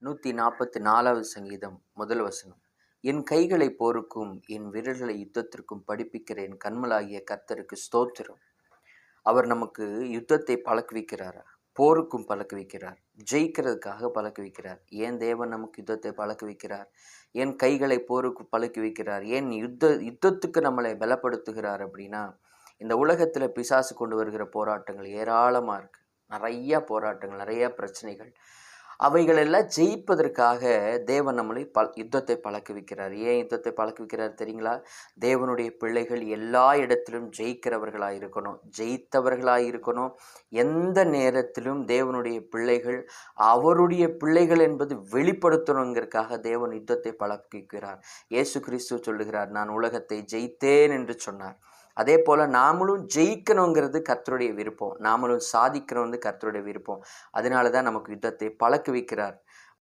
144வது சங்கீதம் முதல் வசனம். என் கைகளை போருக்கும் என் விரல்களை யுத்தத்திற்கும் படிப்பிக்கிற என் கண்மலாகிய கர்த்தருக்கு ஸ்தோத்திரம். அவர் நமக்கு யுத்தத்தை பழக்குவிக்கிறார், போருக்கும் பழக்குவிக்கிறார், ஜெயிக்கிறதுக்காக பழக்குவிக்கிறார். ஏன் தேவன் நமக்கு யுத்தத்தை பழக்குவிக்கிறார்? ஏன் கைகளை போருக்கு பழக்குவிக்கிறார்? ஏன் யுத்தத்துக்கு நம்மளை பலப்படுத்துகிறார் அப்படின்னா, இந்த உலகத்தில் பிசாசு கொண்டு வருகிற போராட்டங்கள் ஏராளமாக இருக்குது. நிறைய போராட்டங்கள், நிறைய பிரச்சனைகள். அவைகளெல்லாம் ஜெயிப்பதற்காக தேவன் நம்மளை யுத்தத்தை பழக்குவிக்கிறார். ஏன் யுத்தத்தை பழக்குவிக்கிறார் தெரியுங்களா? தேவனுடைய பிள்ளைகள் எல்லா இடத்திலும் ஜெயிக்கிறவர்களாக இருக்கணும், ஜெயித்தவர்களாக இருக்கணும். எந்த நேரத்திலும் தேவனுடைய பிள்ளைகள் அவருடைய பிள்ளைகள் என்பது வெளிப்படுத்தணுங்கிறதுக்காக தேவன் யுத்தத்தை பழக்குவிக்கிறார். இயேசு கிறிஸ்து சொல்லுகிறார், நான் உலகத்தை ஜெயித்தேன் என்று சொன்னார். அதே போல் நாமளும் ஜெயிக்கணுங்கிறது கர்த்தருடைய விருப்பம், நாமளும் சாதிக்கணும்னு கர்த்தருடைய விருப்பம். அதனால தான் நமக்கு யுத்தத்தை பழக்குவிக்கிறார்.